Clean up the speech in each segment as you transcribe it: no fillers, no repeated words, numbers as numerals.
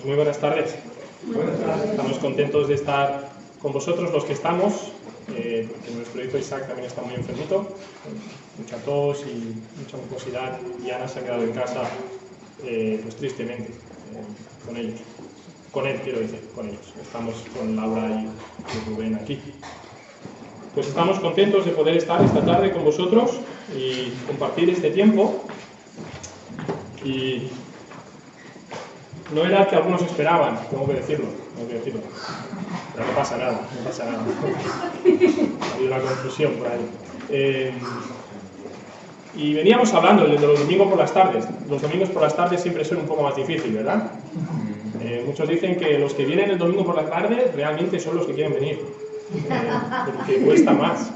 Muy buenas tardes. Estamos contentos de estar con vosotros los que estamos, porque nuestro hijo Isaac también está muy enfermito, mucha tos y mucha mucosidad, y Ana se ha quedado en casa, pues tristemente, con ellos. Con él, quiero decir, con ellos. Estamos con Laura y Rubén aquí. Pues estamos contentos de poder estar esta tarde con vosotros y compartir este tiempo. Y no era el que algunos esperaban, tengo que decirlo. Pero no pasa nada. Ha habido una confusión por ahí. Y veníamos hablando de los domingos por las tardes. Los domingos por las tardes siempre son un poco más difícil, ¿verdad? Muchos dicen que los que vienen el domingo por la tarde realmente son los que quieren venir. Porque cuesta más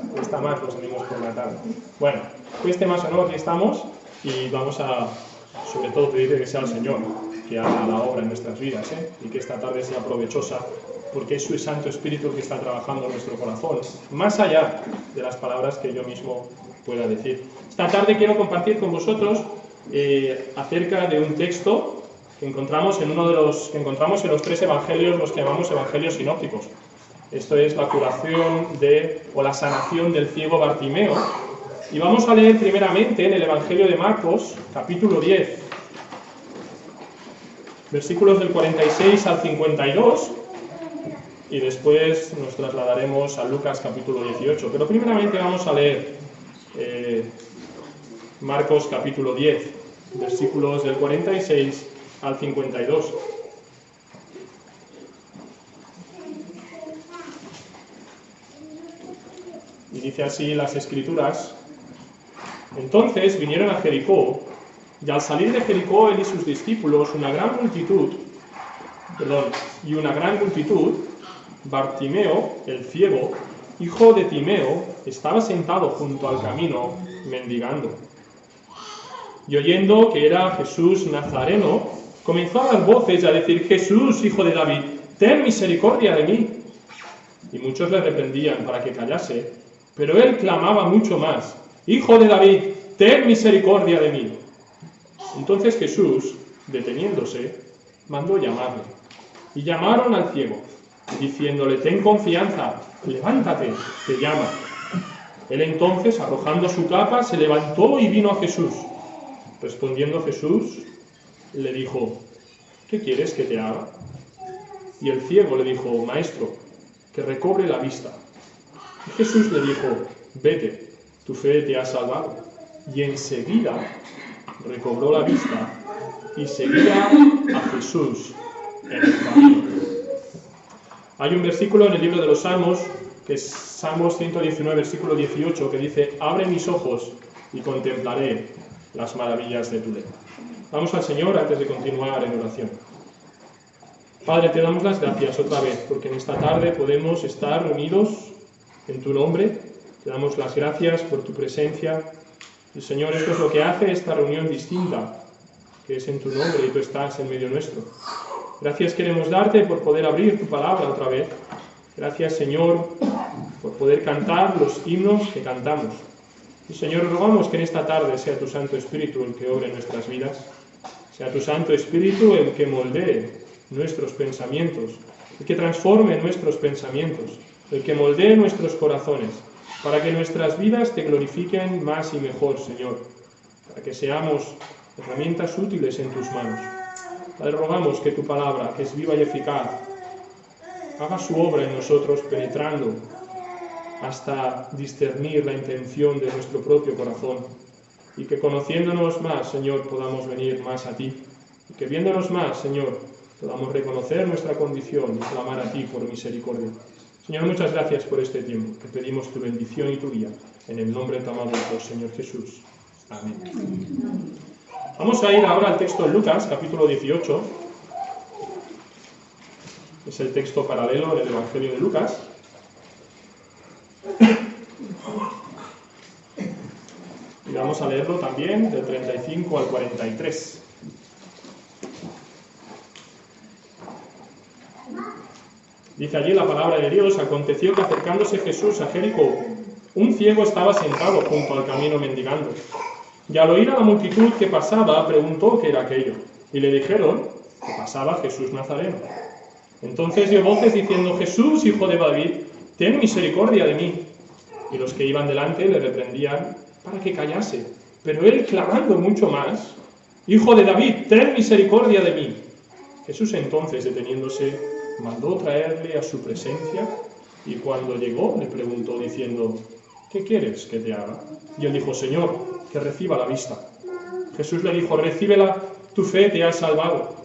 los domingos por la tarde. Bueno, cueste más o no, aquí estamos y vamos a, sobre todo, pedirle que sea el Señor que haga la obra en nuestras vidas, y que esta tarde sea provechosa, porque es su Santo Espíritu el que está trabajando en nuestro corazón, más allá de las palabras que yo mismo pueda decir. Esta tarde quiero compartir con vosotros acerca de un texto que encontramos en los tres evangelios, los que llamamos evangelios sinópticos. Esto es la curación o la sanación del ciego Bartimeo. Y vamos a leer primeramente en el Evangelio de Marcos, capítulo 10, versículos del 46 al 52, y después nos trasladaremos a Lucas, capítulo 18. Pero primeramente vamos a leer Marcos, capítulo 10, versículos del 46 al 52. Y dice así las Escrituras: Entonces vinieron a Jericó, y al salir de Jericó él y sus discípulos, una gran multitud, Bartimeo, el ciego, hijo de Timeo, estaba sentado junto al camino, mendigando. Y oyendo que era Jesús Nazareno, comenzó a dar voces y a decir: Jesús, hijo de David, ten misericordia de mí. Y muchos le reprendían para que callase, pero él clamaba mucho más: Hijo de David, ten misericordia de mí. Entonces Jesús, deteniéndose, mandó llamarle. Y llamaron al ciego, diciéndole: ten confianza, levántate, te llama. Él entonces, arrojando su capa, se levantó y vino a Jesús. Respondiendo Jesús, le dijo: ¿qué quieres que te haga? Y el ciego le dijo: Maestro, que recobre la vista. Y Jesús le dijo: vete, tu fe te ha salvado. Y enseguida recobró la vista y seguía a Jesús en el camino. Hay un versículo en el libro de los Salmos, que es Salmos 119, versículo 18, que dice: abre mis ojos y contemplaré las maravillas de tu ley. Vamos al Señor antes de continuar en oración. Padre, te damos las gracias otra vez, porque en esta tarde podemos estar reunidos en tu nombre. Te damos las gracias por tu presencia. Y Señor, esto es lo que hace esta reunión distinta, que es en tu nombre y tú estás en medio nuestro. Gracias queremos darte por poder abrir tu palabra otra vez. Gracias, Señor, por poder cantar los himnos que cantamos. Y Señor, rogamos que en esta tarde sea tu Santo Espíritu el que obre en nuestras vidas. Sea tu Santo Espíritu el que moldee nuestros pensamientos, el que transforme nuestros pensamientos, el que moldee nuestros corazones, para que nuestras vidas te glorifiquen más y mejor, Señor, para que seamos herramientas útiles en tus manos. Padre, rogamos que tu palabra, que es viva y eficaz, haga su obra en nosotros, penetrando hasta discernir la intención de nuestro propio corazón, y que conociéndonos más, Señor, podamos venir más a ti, y que viéndonos más, Señor, podamos reconocer nuestra condición y clamar a ti por misericordia. Señor, muchas gracias por este tiempo, que pedimos tu bendición y tu guía, en el nombre de tu amado Hijo, Señor Jesús. Amén. Vamos a ir ahora al texto de Lucas, capítulo 18. Es el texto paralelo del Evangelio de Lucas. Y vamos a leerlo también del 35 al 43. Dice allí la palabra de Dios: aconteció que acercándose Jesús a Jericó, un ciego estaba sentado junto al camino mendigando. Y al oír a la multitud que pasaba, preguntó qué era aquello. Y le dijeron: que pasaba Jesús Nazareno. Entonces dio voces diciendo: Jesús, hijo de David, ten misericordia de mí. Y los que iban delante le reprendían para que callase. Pero él, clamando mucho más: Hijo de David, ten misericordia de mí. Jesús entonces, deteniéndose, mandó traerle a su presencia, y cuando llegó le preguntó diciendo: ¿qué quieres que te haga? Y él dijo: Señor, que reciba la vista. Jesús le dijo: recíbela, tu fe te ha salvado.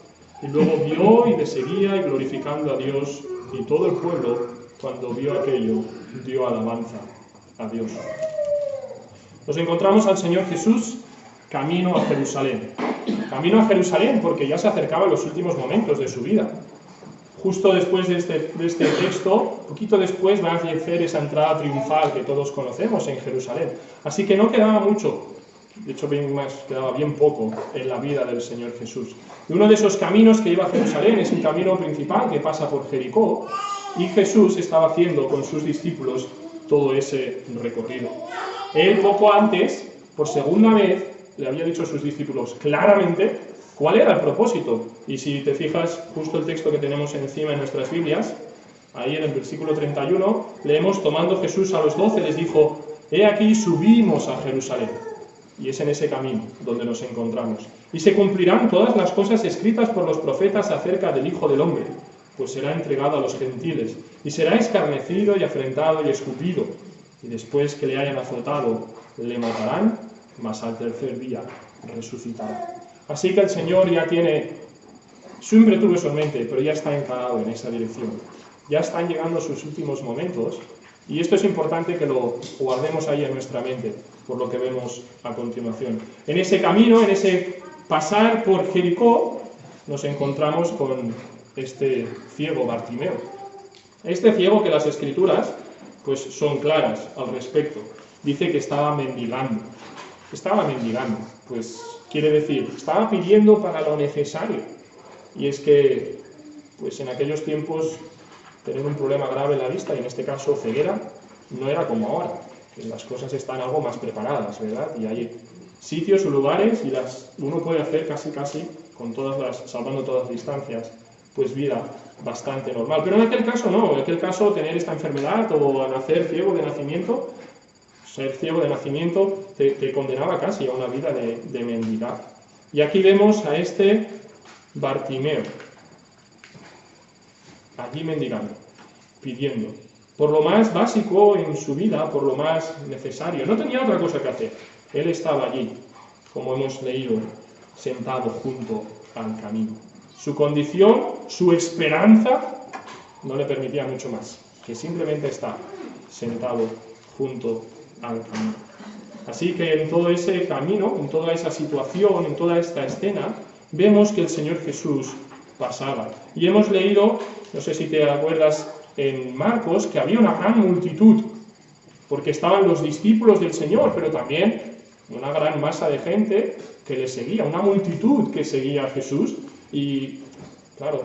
Y luego vio y le seguía, y glorificando a Dios, y todo el pueblo, cuando vio aquello, dio alabanza a Dios. Nos encontramos al Señor Jesús camino a Jerusalén. Camino a Jerusalén porque ya se acercaban los últimos momentos de su vida. Justo después de este texto, poquito después, va a hacer esa entrada triunfal que todos conocemos en Jerusalén. Así que no quedaba mucho, de hecho quedaba bien poco en la vida del Señor Jesús. Y uno de esos caminos que lleva a Jerusalén es un camino principal que pasa por Jericó, y Jesús estaba haciendo con sus discípulos todo ese recorrido. Él poco antes, por segunda vez, le había dicho a sus discípulos claramente cuál era el propósito. Y si te fijas, justo el texto que tenemos encima en nuestras Biblias, ahí en el versículo 31, leemos: tomando Jesús a los 12, les dijo: he aquí subimos a Jerusalén. Y es en ese camino donde nos encontramos. Y se cumplirán todas las cosas escritas por los profetas acerca del Hijo del Hombre, pues será entregado a los gentiles, y será escarnecido y afrentado y escupido, y después que le hayan azotado, le matarán, mas al tercer día resucitará. Así que el Señor ya tiene, siempre tuvo eso en mente, pero ya está encarado en esa dirección. Ya están llegando sus últimos momentos, y esto es importante que lo guardemos ahí en nuestra mente, por lo que vemos a continuación. En ese camino, en ese pasar por Jericó, nos encontramos con este ciego Bartimeo. Este ciego que las Escrituras pues son claras al respecto. Dice que estaba mendigando. Estaba mendigando, pues quiere decir, estaba pidiendo para lo necesario. Y es que, pues en aquellos tiempos, tener un problema grave en la vista, y en este caso ceguera, no era como ahora, que las cosas están algo más preparadas, ¿verdad? Y hay sitios o lugares, y uno puede hacer casi, con salvando todas las distancias, pues vida bastante normal. Pero en aquel caso no, en aquel caso tener esta enfermedad o nacer ciego de nacimiento, ser ciego de nacimiento te condenaba casi a una vida de mendigar. Y aquí vemos a este Bartimeo, allí mendigando, pidiendo, por lo más básico en su vida, por lo más necesario. No tenía otra cosa que hacer. Él estaba allí, como hemos leído, sentado junto al camino. Su condición, su esperanza, no le permitía mucho más que simplemente estar sentado junto al camino. Así que en todo ese camino, en toda esa situación, en toda esta escena, vemos que el Señor Jesús pasaba. Y hemos leído, no sé si te acuerdas, en Marcos, que había una gran multitud, porque estaban los discípulos del Señor, pero también una gran masa de gente que le seguía, una multitud que seguía a Jesús. Y claro,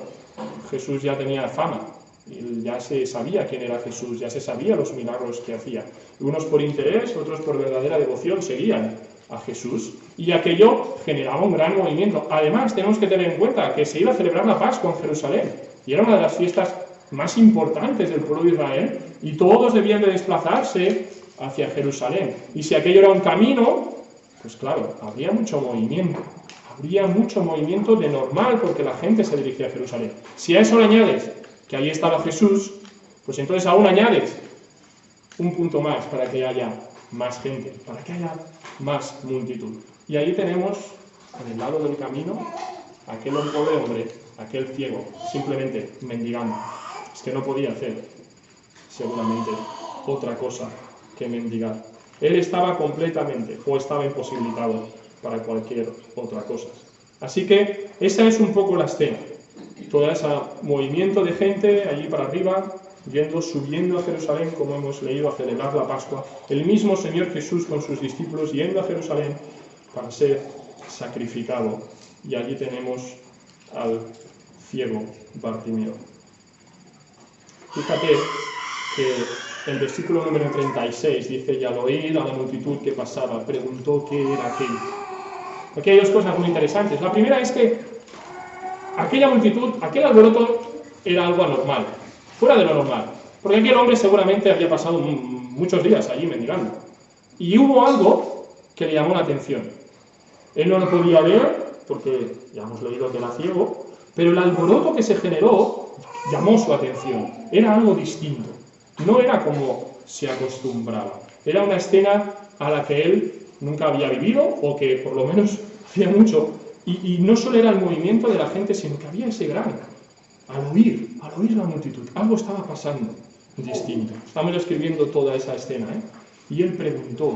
Jesús ya tenía fama, y ya se sabía quién era Jesús, ya se sabía los milagros que hacía. Unos por interés, otros por verdadera devoción seguían a Jesús, y aquello generaba un gran movimiento. Además, tenemos que tener en cuenta que se iba a celebrar la Pascua en Jerusalén, y era una de las fiestas más importantes del pueblo de Israel, y todos debían de desplazarse hacia Jerusalén. Y si aquello era un camino, pues claro, habría mucho movimiento. Habría mucho movimiento de normal porque la gente se dirigía a Jerusalén. Si a eso le añades que allí estaba Jesús, pues entonces aún añades un punto más para que haya más gente, para que haya más multitud. Y ahí tenemos, en el lado del camino, aquel pobre hombre, aquel ciego, simplemente mendigando. Es que no podía hacer, seguramente, otra cosa que mendigar. Él estaba completamente, o estaba imposibilitado para cualquier otra cosa. Así que esa es un poco la escena. Todo ese movimiento de gente allí para arriba, subiendo a Jerusalén, como hemos leído, a celebrar la Pascua. El mismo Señor Jesús con sus discípulos yendo a Jerusalén para ser sacrificado. Y allí tenemos al ciego Bartimeo. Fíjate que el versículo número 36 dice: y al oír a la multitud que pasaba, preguntó qué era aquello. Aquí hay dos cosas muy interesantes. La primera es que aquella multitud, aquel alboroto era algo anormal, fuera de lo normal. Porque aquel hombre seguramente había pasado muchos días allí mendigando. Y hubo algo que le llamó la atención. Él no lo podía ver, porque ya hemos leído que era ciego, pero el alboroto que se generó llamó su atención. Era algo distinto. No era como se acostumbraba. Era una escena a la que él nunca había vivido, o que por lo menos hacía mucho. Y no solo era el movimiento de la gente, sino que había ese gran, al oír la multitud, algo estaba pasando distinto. Estamos describiendo toda esa escena, ¿eh? Y él preguntó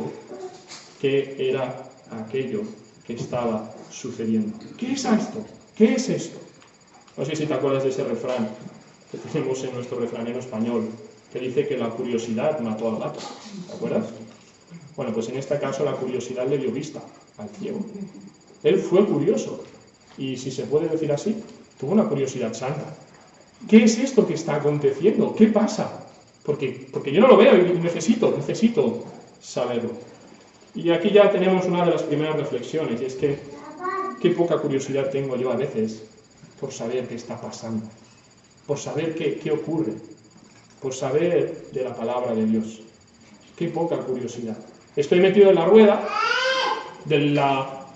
qué era aquello que estaba sucediendo. ¿Qué es esto? ¿Qué es esto? No sé si te acuerdas de ese refrán que tenemos en nuestro refranero español, que dice que la curiosidad mató al gato. ¿Te acuerdas? Bueno, pues en este caso la curiosidad le dio vista al ciego. Él fue curioso, y si se puede decir así, tuvo una curiosidad santa. ¿Qué es esto que está aconteciendo? ¿Qué pasa? Porque yo no lo veo y necesito saberlo. Y aquí ya tenemos una de las primeras reflexiones, y es que qué poca curiosidad tengo yo a veces por saber qué está pasando, por saber qué ocurre, por saber de la palabra de Dios. Qué poca curiosidad. Estoy metido en la rueda de la,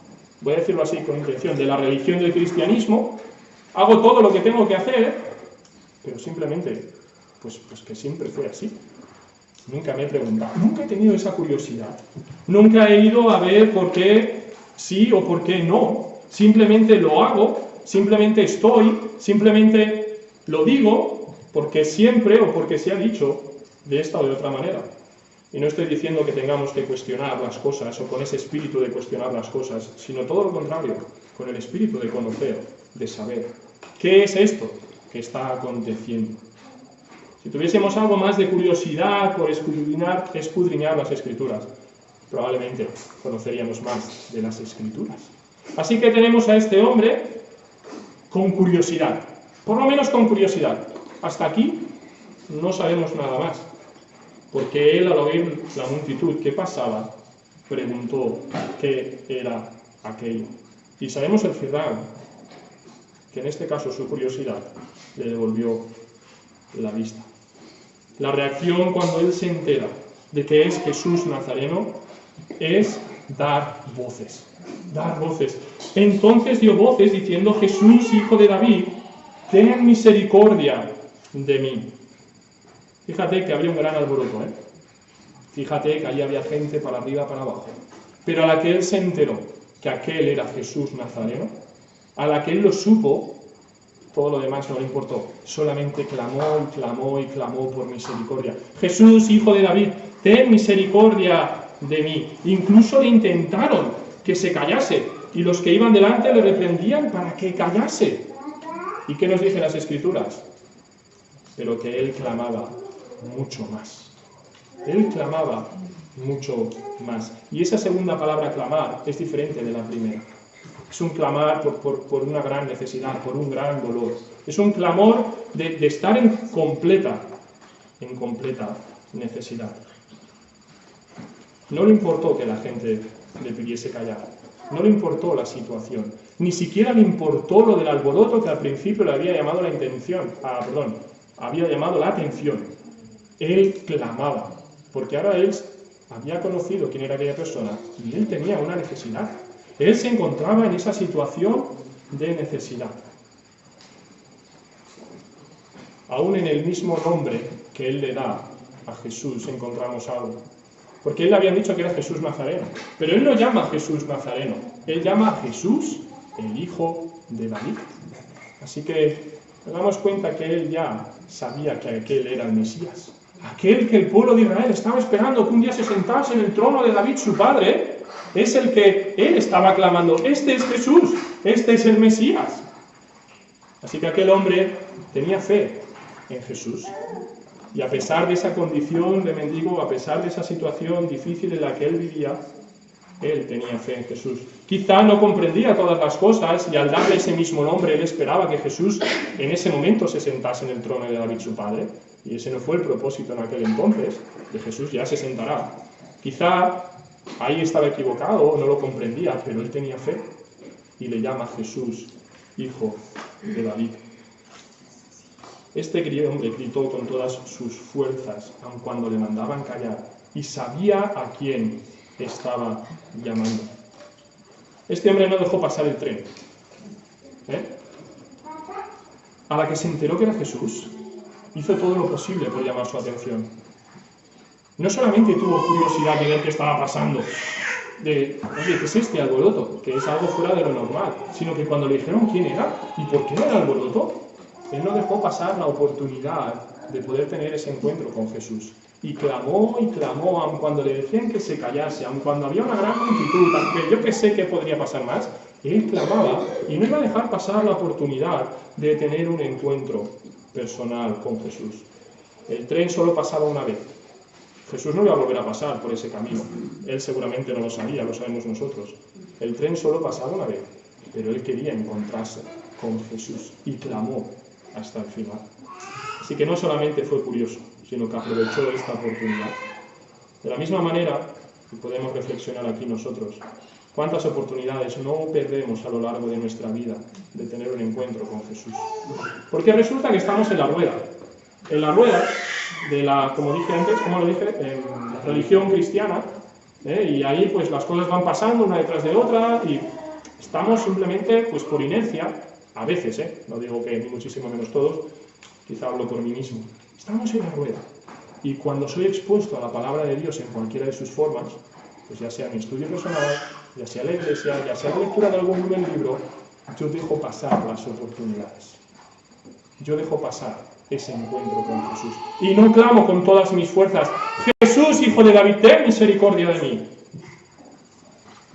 voy a decirlo así con intención, de la religión del cristianismo, hago todo lo que tengo que hacer, pero simplemente, pues que siempre fue así. Nunca me he preguntado, nunca he tenido esa curiosidad. Nunca he ido a ver por qué sí o por qué no. Simplemente lo hago, simplemente estoy, simplemente lo digo, porque siempre o porque se ha dicho de esta o de otra manera. Y no estoy diciendo que tengamos que cuestionar las cosas o con ese espíritu de cuestionar las cosas, sino todo lo contrario, con el espíritu de conocer, de saber. ¿Qué es esto que está aconteciendo? Si tuviésemos algo más de curiosidad por escudriñar las Escrituras, probablemente conoceríamos más de las Escrituras. Así que tenemos a este hombre con curiosidad, por lo menos con curiosidad. Hasta aquí no sabemos nada más, porque él, al oír la multitud que pasaba, preguntó qué era aquello. Y sabemos el final, que en este caso su curiosidad le devolvió la vista. La reacción cuando él se entera de que es Jesús Nazareno es dar voces. Dar voces. Entonces dio voces diciendo: Jesús, hijo de David, ten misericordia de mí. Fíjate que había un gran alboroto, ¿eh? Fíjate que allí había gente para arriba, para abajo. Pero a la que él se enteró que aquel era Jesús Nazareno, a la que él lo supo, todo lo demás no le importó. Solamente clamó y clamó y clamó por misericordia. Jesús, hijo de David, ten misericordia de mí. Incluso le intentaron que se callase, y los que iban delante le reprendían para que callase. ¿Y qué nos dicen las Escrituras? Pero que él clamaba mucho más. Él clamaba mucho más. Y esa segunda palabra, clamar, es diferente de la primera. Es un clamar por una gran necesidad, por un gran dolor. Es un clamor de estar en completa necesidad. No le importó que la gente le pidiese callar. No le importó la situación. Ni siquiera le importó lo del alboroto que al principio le había llamado había llamado la atención. Él clamaba, porque ahora él había conocido quién era aquella persona y él tenía una necesidad. Él se encontraba en esa situación de necesidad. Aún en el mismo nombre que él le da a Jesús encontramos algo. Porque él le habían dicho que era Jesús Nazareno. Pero él no llama Jesús Nazareno. Él llama a Jesús el hijo de David. Así que nos damos cuenta que él ya sabía que aquel era el Mesías. Aquel que el pueblo de Israel estaba esperando que un día se sentase en el trono de David, su padre, es el que él estaba clamando. Este es Jesús, este es el Mesías. Así que aquel hombre tenía fe en Jesús. Y a pesar de esa condición de mendigo, a pesar de esa situación difícil en la que él vivía, él tenía fe en Jesús. Quizá no comprendía todas las cosas y al darle ese mismo nombre, él esperaba que Jesús en ese momento se sentase en el trono de David, su padre. Y ese no fue el propósito en aquel entonces, que Jesús ya se sentará. Quizá ahí estaba equivocado, no lo comprendía, pero él tenía fe y le llama Jesús, hijo de David. Este hombre gritó con todas sus fuerzas, aun cuando le mandaban callar, y sabía a quién estaba llamando. Este hombre no dejó pasar el tren. A la que se enteró que era Jesús, hizo todo lo posible por llamar su atención. No solamente tuvo curiosidad de ver qué estaba pasando, de, oye, ¿qué es este alboroto? Que es algo fuera de lo normal, sino que cuando le dijeron quién era y por qué era el alboroto, él no dejó pasar la oportunidad de poder tener ese encuentro con Jesús. Y clamó, aun cuando le decían que se callase, aun cuando había una gran multitud, aunque yo que sé qué podría pasar más, él clamaba y no iba a dejar pasar la oportunidad de tener un encuentro personal con Jesús. El tren solo pasaba una vez. Jesús no iba a volver a pasar por ese camino. Él seguramente no lo sabía, lo sabemos nosotros. El tren solo pasaba una vez, pero él quería encontrarse con Jesús y clamó hasta el final. Así que no solamente fue curioso, sino que aprovechó esta oportunidad. De la misma manera, y podemos reflexionar aquí nosotros, ¿cuántas oportunidades no perdemos a lo largo de nuestra vida de tener un encuentro con Jesús? Porque resulta que estamos en la rueda de la, como dije antes, como lo dije, religión cristiana, y ahí pues las cosas van pasando una detrás de otra y estamos simplemente pues por inercia, a veces, no digo que ni muchísimo menos todos, quizá hablo por mí mismo, estamos en la rueda y cuando soy expuesto a la palabra de Dios en cualquiera de sus formas, pues ya sea mi estudio personal, ya sea la iglesia, ya sea la lectura de algún buen libro, yo dejo pasar las oportunidades. Yo dejo pasar ese encuentro con Jesús. Y no clamo con todas mis fuerzas, Jesús, Hijo de David, ten misericordia de mí.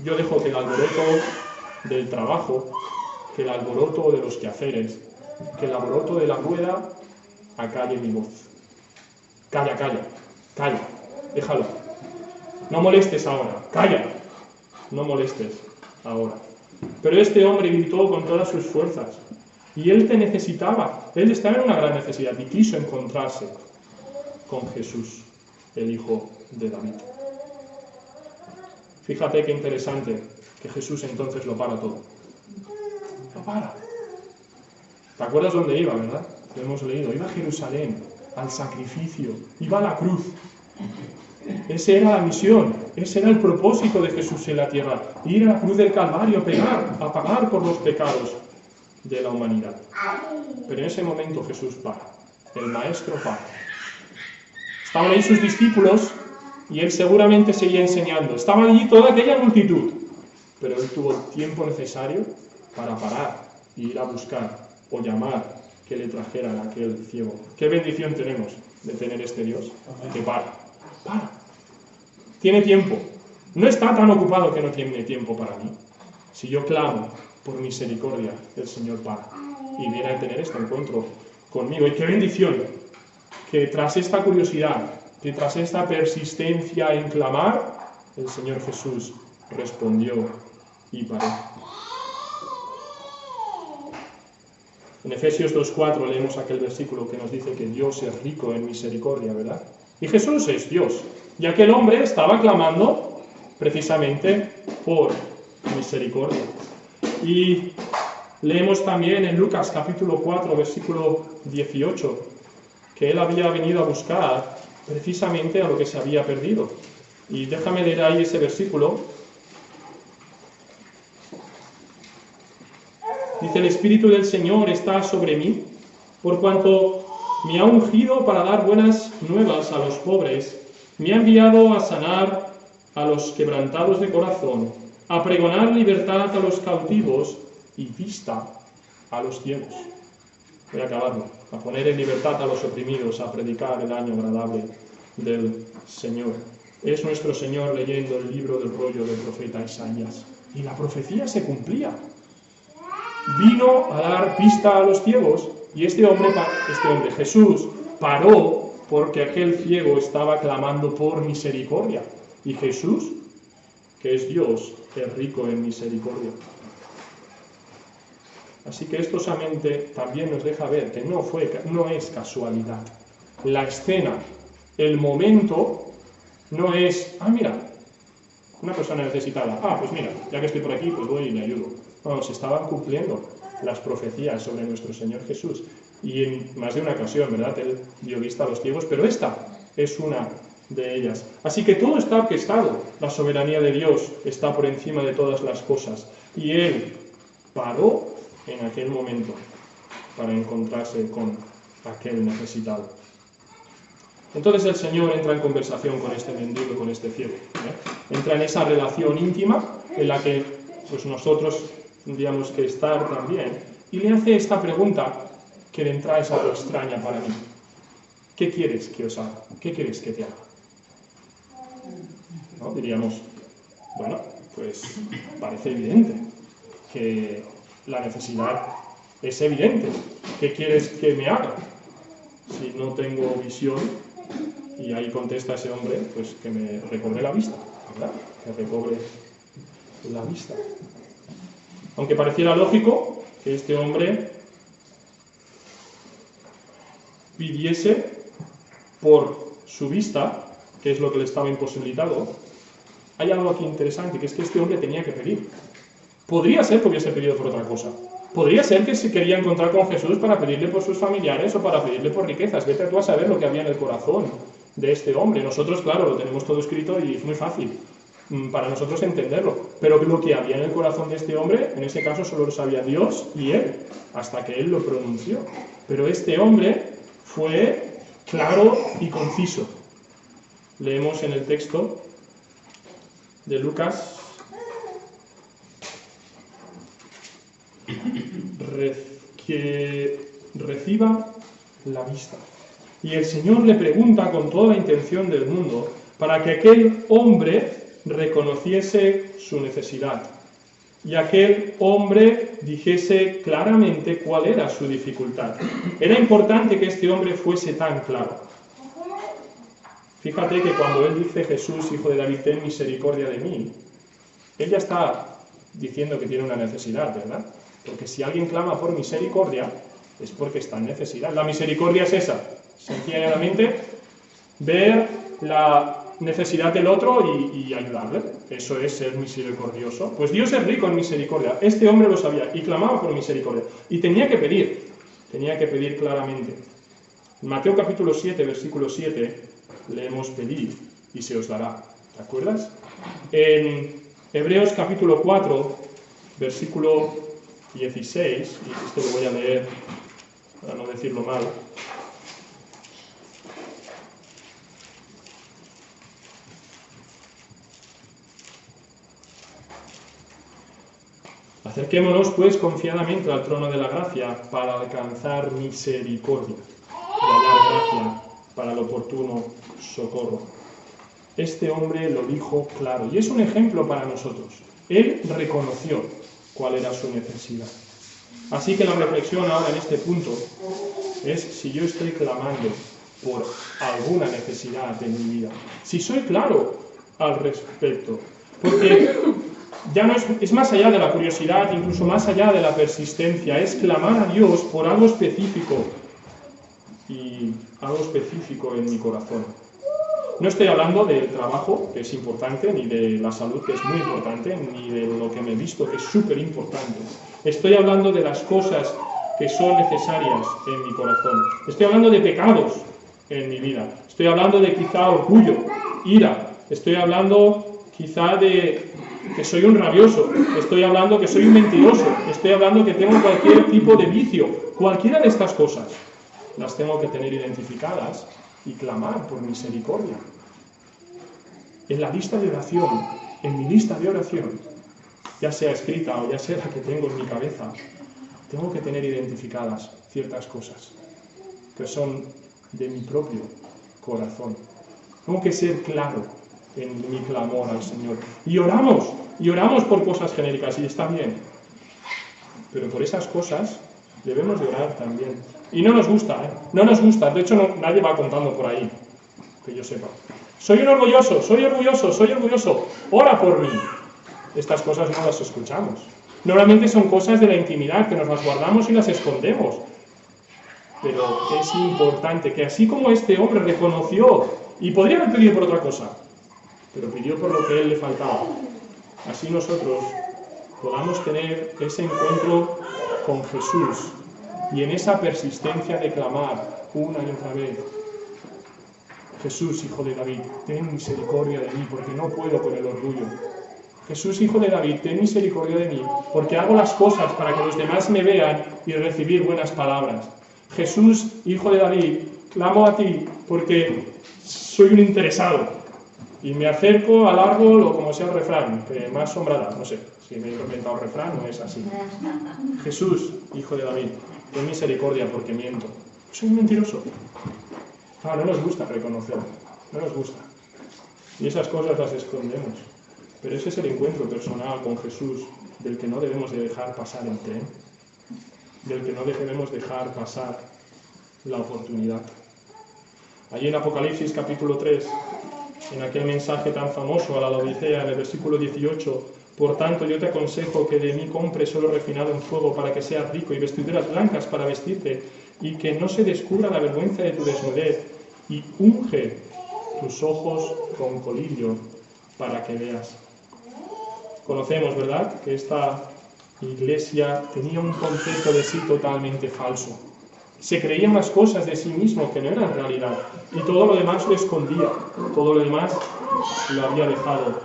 Yo dejo que el alboroto del trabajo, que el alboroto de los quehaceres, que el alboroto de la rueda acalle mi voz. Calla, déjalo. No molestes ahora, calla. No molestes ahora. Pero este hombre gritó con todas sus fuerzas. Y él te necesitaba. Él estaba en una gran necesidad y quiso encontrarse con Jesús, el Hijo de David. Fíjate qué interesante que Jesús entonces lo para todo. Lo para. ¿Te acuerdas dónde iba, verdad? Lo hemos leído. Iba a Jerusalén, al sacrificio. Iba a la cruz. Esa era la misión. Ese era el propósito de Jesús en la tierra. Ir a la cruz del Calvario, a pagar por los pecados de la humanidad. Pero en ese momento Jesús para. El Maestro para. Estaban ahí sus discípulos y él seguramente seguía enseñando. Estaba allí toda aquella multitud. Pero él tuvo el tiempo necesario para parar y ir a buscar o llamar que le trajeran a aquel ciego. Qué bendición tenemos de tener este Dios que para. Tiene tiempo. No está tan ocupado que no tiene tiempo para mí. Si yo clamo por misericordia, el Señor para y viene a tener este encuentro conmigo. Y qué bendición que tras esta curiosidad, que tras esta persistencia en clamar, el Señor Jesús respondió y paró. En Efesios 2:4 leemos aquel versículo que nos dice que Dios es rico en misericordia, ¿verdad? Y Jesús es Dios. Y aquel hombre estaba clamando precisamente por misericordia. Y leemos también en Lucas capítulo 4, versículo 18, que él había venido a buscar precisamente a lo que se había perdido. Y déjame leer ahí ese versículo. Dice: el Espíritu del Señor está sobre mí, por cuanto me ha ungido para dar buenas nuevas a los pobres, me ha enviado a sanar a los quebrantados de corazón, a pregonar libertad a los cautivos y vista a los ciegos. Voy a acabarlo. A poner en libertad a los oprimidos, a predicar el año agradable del Señor. Es nuestro Señor leyendo el libro del rollo del profeta Isaías. Y la profecía se cumplía. Vino a dar vista a los ciegos y este hombre, Jesús, paró porque aquel ciego estaba clamando por misericordia. Y Jesús, que es Dios, es rico en misericordia. Así que esto solamente también nos deja ver que no es casualidad. La escena, el momento, no es, mira, una persona necesitada, pues mira, ya que estoy por aquí, pues voy y le ayudo. No, se estaban cumpliendo las profecías sobre nuestro Señor Jesús. Y en más de una ocasión, ¿verdad? Él dio vista a los ciegos, pero esta es una de ellas. Así que todo está orquestado. La soberanía de Dios está por encima de todas las cosas. Y Él paró en aquel momento para encontrarse con aquel necesitado. Entonces el Señor entra en conversación con este mendigo, con este ciego. Entra en esa relación íntima en la que pues, nosotros tendríamos que estar también. Y le hace esta pregunta que de entrada es algo extraña para mí. ¿Qué quieres que os haga? ¿Qué quieres que te haga? ¿No? Diríamos, bueno, pues parece evidente que la necesidad es evidente. ¿Qué quieres que me haga? Si no tengo visión, y ahí contesta ese hombre, pues que me recobre la vista, ¿verdad? Que recobre la vista. Aunque pareciera lógico que este hombre pidiese por su vista, que es lo que le estaba imposibilitado, hay algo aquí interesante, que es que este hombre tenía que pedir. Podría ser que hubiese pedido por otra cosa. Podría ser que se quería encontrar con Jesús para pedirle por sus familiares o para pedirle por riquezas. Vete tú a saber lo que había en el corazón de este hombre. Nosotros, claro, lo tenemos todo escrito y es muy fácil para nosotros entenderlo. Pero lo que había en el corazón de este hombre, en ese caso solo lo sabía Dios y él, hasta que él lo pronunció. Pero este hombre fue claro y conciso. Leemos en el texto de Lucas, que reciba la vista. Y el Señor le pregunta con toda la intención del mundo para que aquel hombre reconociese su necesidad y aquel hombre dijese claramente cuál era su dificultad. Era importante que este hombre fuese tan claro. Fíjate que cuando él dice, Jesús, hijo de David, ten misericordia de mí, él ya está diciendo que tiene una necesidad, ¿verdad? Porque si alguien clama por misericordia, es porque está en necesidad. La misericordia es esa, sencillamente ver la necesidad del otro y ayudarle. Eso es ser misericordioso. Pues Dios es rico en misericordia. Este hombre lo sabía y clamaba por misericordia. Y tenía que pedir claramente. En Mateo capítulo 7, versículo 7, leemos pedid y se os dará. ¿Te acuerdas? En Hebreos capítulo 4, versículo 16, y esto lo voy a leer para no decirlo mal. Acerquémonos, pues, confiadamente al trono de la gracia para alcanzar misericordia y hallar gracia para el oportuno socorro. Este hombre lo dijo claro, y es un ejemplo para nosotros. Él reconoció cuál era su necesidad. Así que la reflexión ahora en este punto es si yo estoy clamando por alguna necesidad en mi vida. Si soy claro al respecto. Porque ya no es más allá de la curiosidad, incluso más allá de la persistencia. Es clamar a Dios por algo específico y algo específico en mi corazón. No estoy hablando del trabajo, que es importante, ni de la salud, que es muy importante, ni de lo que me he visto, que es súper importante. Estoy hablando de las cosas que son necesarias en mi corazón. Estoy hablando de pecados en mi vida. Estoy hablando de quizá orgullo, ira. Estoy hablando quizá de que soy un rabioso. Estoy hablando que soy un mentiroso. Estoy hablando que tengo cualquier tipo de vicio. Cualquiera de estas cosas las tengo que tener identificadas y clamar por misericordia. En la lista de oración, en mi lista de oración, ya sea escrita o ya sea la que tengo en mi cabeza, tengo que tener identificadas ciertas cosas que son de mi propio corazón. Tengo que ser claro en mi clamor al Señor. Y oramos por cosas genéricas, y está bien. Pero por esas cosas debemos de orar también. Y no nos gusta, ¿eh? No nos gusta. De hecho, nadie va contando por ahí, que yo sepa. Soy un orgulloso, soy orgulloso, soy orgulloso. Ora por mí. Estas cosas no las escuchamos. Normalmente son cosas de la intimidad, que nos las guardamos y las escondemos. Pero es importante que así como este hombre reconoció, y podría haber pedido por otra cosa, pero pidió por lo que a él le faltaba, así nosotros podamos tener ese encuentro con Jesús y en esa persistencia de clamar una y otra vez: Jesús, Hijo de David, ten misericordia de mí, porque no puedo con el orgullo. Jesús, Hijo de David, ten misericordia de mí, porque hago las cosas para que los demás me vean y recibir buenas palabras. Jesús, Hijo de David, clamo a ti, porque soy un interesado, y me acerco al árbol, o como sea el refrán, que más sombra da, no sé, si me he inventado refrán, no es así. Jesús, Hijo de David, ten misericordia, porque miento. Soy un mentiroso. No nos gusta reconocerlo, no nos gusta. Y esas cosas las escondemos. Pero ese es el encuentro personal con Jesús, del que no debemos de dejar pasar el tren, del que no debemos dejar pasar la oportunidad. Allí en Apocalipsis capítulo 3, en aquel mensaje tan famoso a la Laodicea, en el versículo 18, por tanto yo te aconsejo que de mí compres oro refinado en fuego para que seas rico y vestiduras blancas para vestirte y que no se descubra la vergüenza de tu desnudez y unge tus ojos con colirio para que veas. Conocemos, ¿verdad?, que esta iglesia tenía un concepto de sí totalmente falso. Se creía unas cosas de sí mismo que no eran realidad y todo lo demás lo escondía, todo lo demás lo había dejado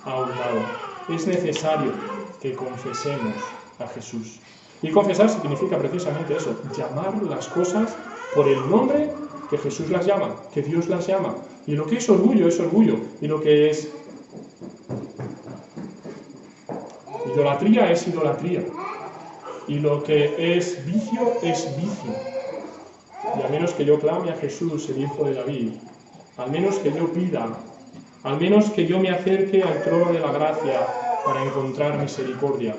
a un lado. Es necesario que confesemos a Jesús. Y confesar significa precisamente eso, llamar las cosas por el nombre que Jesús las llama, que Dios las llama. Y lo que es orgullo, y lo que es idolatría es idolatría. Y lo que es vicio es vicio. Y a menos que yo clame a Jesús, el Hijo de David, al menos que yo pida, al menos que yo me acerque al trono de la gracia para encontrar misericordia,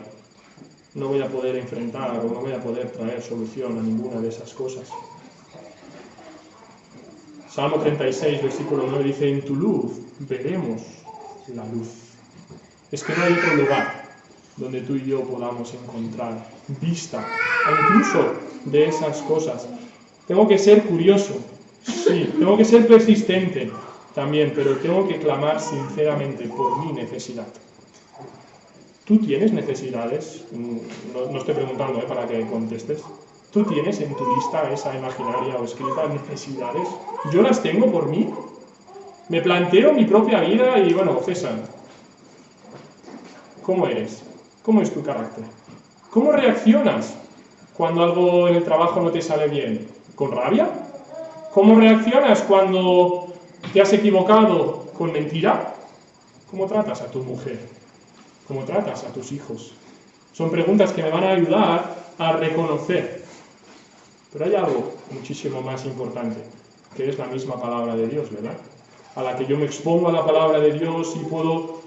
no voy a poder enfrentar o no voy a poder traer solución a ninguna de esas cosas. Salmo 36, versículo 9 dice: en tu luz veremos la luz. Es que no hay otro lugar donde tú y yo podamos encontrar vista, incluso de esas cosas. Tengo que ser curioso, sí, tengo que ser persistente también, pero tengo que clamar sinceramente por mi necesidad. ¿Tú tienes necesidades? No estoy preguntando para que contestes. ¿Tú tienes en tu lista esa imaginaria o escrita necesidades? ¿Yo las tengo por mí? Me planteo mi propia vida y, bueno, César, ¿cómo eres? ¿Cómo es tu carácter? ¿Cómo reaccionas cuando algo en el trabajo no te sale bien? ¿Con rabia? ¿Cómo reaccionas cuando te has equivocado con mentira? ¿Cómo tratas a tu mujer? ¿Cómo tratas a tus hijos? Son preguntas que me van a ayudar a reconocer. Pero hay algo muchísimo más importante, que es la misma palabra de Dios, ¿verdad? A la que yo me expongo a la palabra de Dios y puedo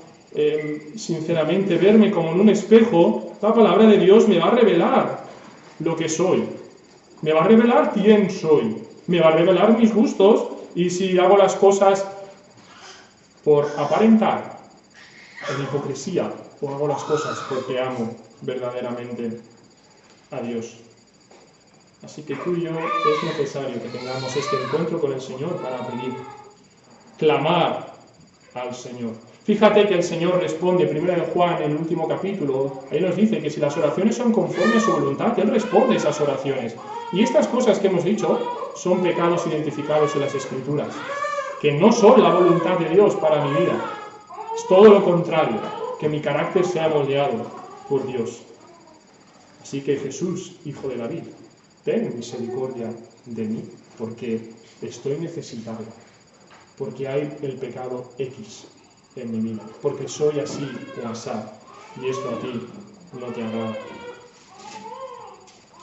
sinceramente verme como en un espejo. La palabra de Dios me va a revelar lo que soy. Me va a revelar quién soy. Me va a revelar mis gustos y si hago las cosas por aparentar, en hipocresía, o hago las cosas porque amo verdaderamente a Dios. Así que tú y yo es necesario que tengamos este encuentro con el Señor para pedir, clamar al Señor. Fíjate que el Señor responde, 1 Juan, en el último capítulo, ahí nos dice que si las oraciones son conforme a su voluntad, Él responde esas oraciones. Y estas cosas que hemos dicho son pecados identificados en las Escrituras, que no son la voluntad de Dios para mi vida. Es todo lo contrario, que mi carácter sea moldeado por Dios. Así que Jesús, Hijo de David, ten misericordia de mí, porque estoy necesitado, porque hay el pecado X en mi vida, porque soy así o asá, y esto a ti no te agrada.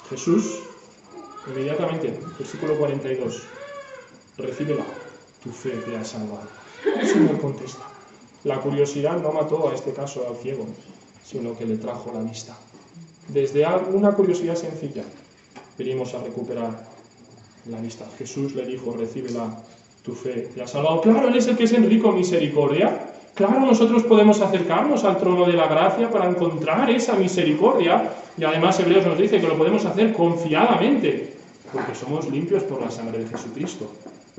Jesús, inmediatamente, versículo 42, recíbela, tu fe te ha salvado. El Señor contesta. La curiosidad no mató a este caso al ciego, sino que le trajo la vista. Desde una curiosidad sencilla, venimos a recuperar la vista. Jesús le dijo, recíbela, tu fe te ha salvado. Claro, Él es el que es en rico misericordia. Claro, nosotros podemos acercarnos al trono de la gracia para encontrar esa misericordia. Y además Hebreos nos dice que lo podemos hacer confiadamente, porque somos limpios por la sangre de Jesucristo.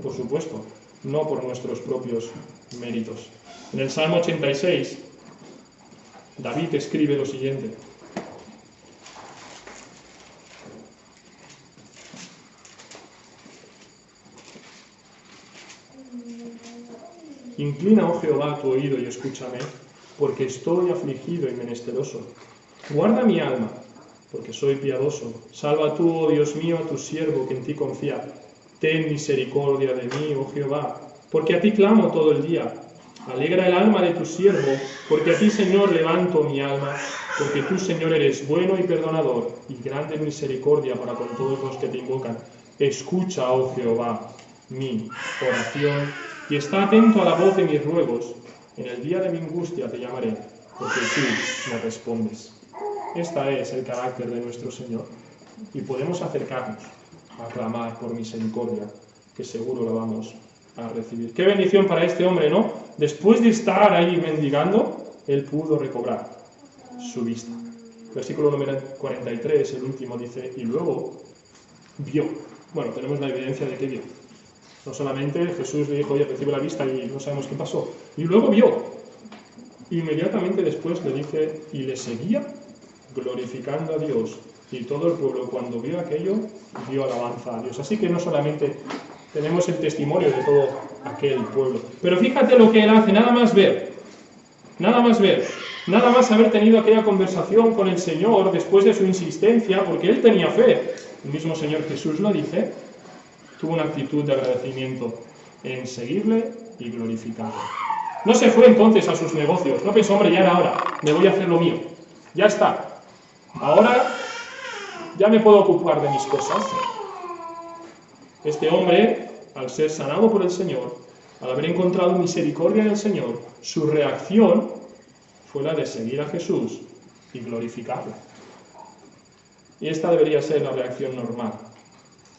Por supuesto, no por nuestros propios méritos. En el Salmo 86, David escribe lo siguiente. Inclina, oh Jehová, tu oído y escúchame, porque estoy afligido y menesteroso. Guarda mi alma, porque soy piadoso. Salva tú, oh Dios mío, a tu siervo que en ti confía. Ten misericordia de mí, oh Jehová, porque a ti clamo todo el día. Alegra el alma de tu siervo, porque a ti, Señor, levanto mi alma, porque tú, Señor, eres bueno y perdonador, y grande misericordia para con todos los que te invocan. Escucha, oh Jehová, mi oración, y está atento a la voz de mis ruegos. En el día de mi angustia te llamaré, porque tú me respondes. Este es el carácter de nuestro Señor, y podemos acercarnos a clamar por misericordia, que seguro lo vamos a recibir. Qué bendición para este hombre, ¿no? Después de estar ahí mendigando, él pudo recobrar su vista. Versículo número 43, el último, dice, y luego vio. Bueno, tenemos la evidencia de que vio. No solamente Jesús le dijo, oye, recibe la vista y no sabemos qué pasó. Y luego vio. Inmediatamente después le dice, y le seguía glorificando a Dios. Y todo el pueblo, cuando vio aquello, dio alabanza a Dios. Así que no solamente tenemos el testimonio de todo aquel pueblo. Pero fíjate lo que él hace, nada más ver, nada más haber tenido aquella conversación con el Señor después de su insistencia, porque él tenía fe. El mismo Señor Jesús lo dice, tuvo una actitud de agradecimiento en seguirle y glorificarle. No se fue entonces a sus negocios, no pensó, hombre, ya era hora, me voy a hacer lo mío, ya está, ahora ya me puedo ocupar de mis cosas. Este hombre, al ser sanado por el Señor, al haber encontrado misericordia en el Señor, su reacción fue la de seguir a Jesús y glorificarlo. Y esta debería ser la reacción normal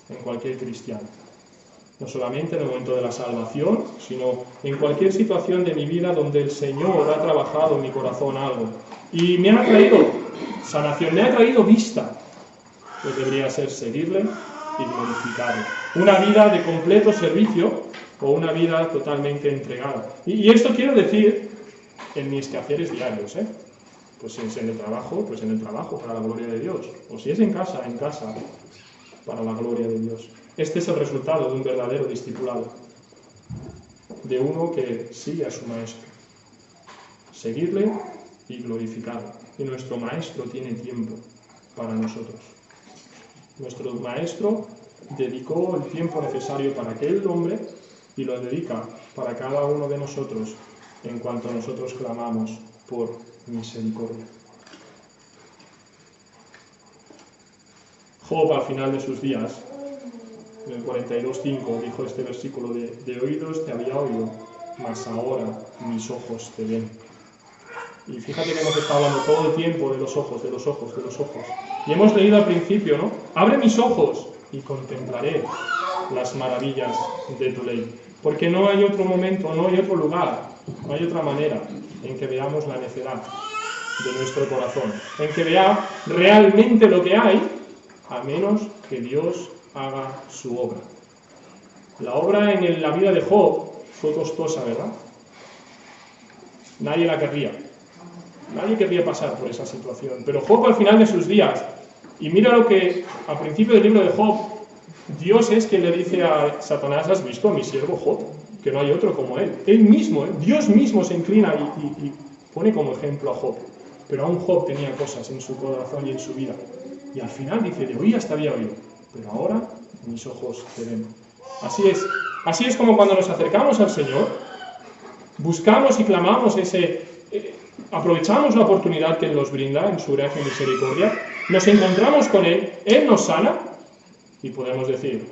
en cualquier cristiano. No solamente en el momento de la salvación, sino en cualquier situación de mi vida donde el Señor ha trabajado en mi corazón algo y me ha traído sanación, me ha traído vista, pues debería ser seguirle y glorificarle. Una vida de completo servicio o una vida totalmente entregada. Y esto quiero decir en mis quehaceres diarios, Pues si es en el trabajo, pues en el trabajo, para la gloria de Dios. O si es en casa, para la gloria de Dios. Este es el resultado de un verdadero discipulado, de uno que sigue a su maestro. Seguirle y glorificarle. Y nuestro maestro tiene tiempo para nosotros. Nuestro maestro dedicó el tiempo necesario para aquel hombre y lo dedica para cada uno de nosotros en cuanto nosotros clamamos por misericordia. Job, al final de sus días, en el 42:5, dijo este versículo de oídos te había oído, mas ahora mis ojos te ven. Y fíjate que hemos estado hablando todo el tiempo de los ojos, de los ojos, de los ojos. Y hemos leído al principio, ¿no? Abre mis ojos y contemplaré las maravillas de tu ley. Porque no hay otro momento, no hay otro lugar, no hay otra manera en que veamos la necedad de nuestro corazón, en que vea realmente lo que hay, a menos que Dios haga su obra. La obra en la vida de Job fue costosa, ¿verdad? Nadie la querría. Nadie querría pasar por esa situación. Pero Job al final de sus días, y mira lo que al principio del libro de Job, Dios es quien le dice a Satanás, ¿has visto a mi siervo Job? Que no hay otro como él. Él mismo, Dios mismo se inclina y pone como ejemplo a Job. Pero aún Job tenía cosas en su corazón y en su vida. Y al final dice, de oídas te había oído, pero ahora mis ojos te ven. Así es como cuando nos acercamos al Señor, buscamos y clamamos aprovechamos la oportunidad que Él nos brinda en su gracia y misericordia, nos encontramos con Él, Él nos sana y podemos decir,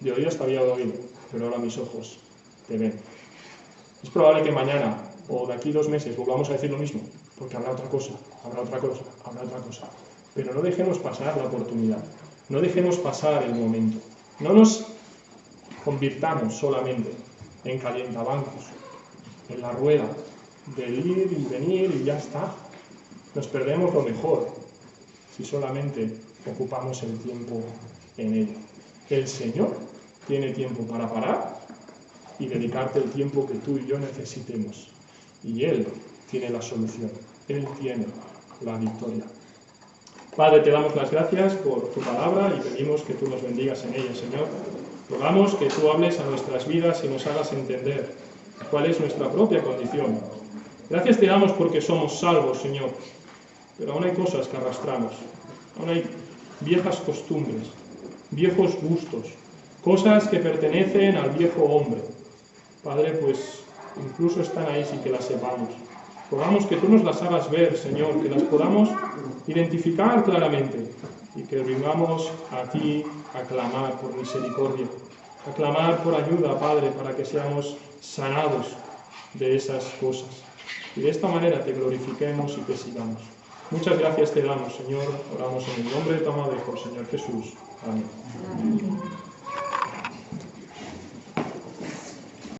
de oídas te había oído, pero ahora mis ojos te ven. Es probable que mañana o de aquí 2 meses volvamos a decir lo mismo, porque habrá otra cosa. Pero no dejemos pasar la oportunidad, no dejemos pasar el momento, no nos convirtamos solamente en calientabancos, en la rueda del ir y venir y ya está. Nos perdemos lo mejor si solamente ocupamos el tiempo en ello. El Señor tiene tiempo para parar y dedicarte el tiempo que tú y yo necesitemos. Y Él tiene la solución, Él tiene la victoria. Padre, te damos las gracias por tu palabra y pedimos que tú nos bendigas en ella, Señor. Rogamos que tú hables a nuestras vidas y nos hagas entender cuál es nuestra propia condición. Gracias te damos porque somos salvos, Señor, pero aún hay cosas que arrastramos, aún hay viejas costumbres, viejos gustos, cosas que pertenecen al viejo hombre. Padre, pues incluso están ahí sin que las sepamos. Rogamos que tú nos las hagas ver, Señor, que las podamos identificar claramente y que vengamos a ti a clamar por misericordia, a clamar por ayuda, Padre, para que seamos sanados de esas cosas. Y de esta manera te glorifiquemos y te sigamos. Muchas gracias te damos, Señor. Oramos en el nombre de tu amado Hijo, Señor Jesús. Amén.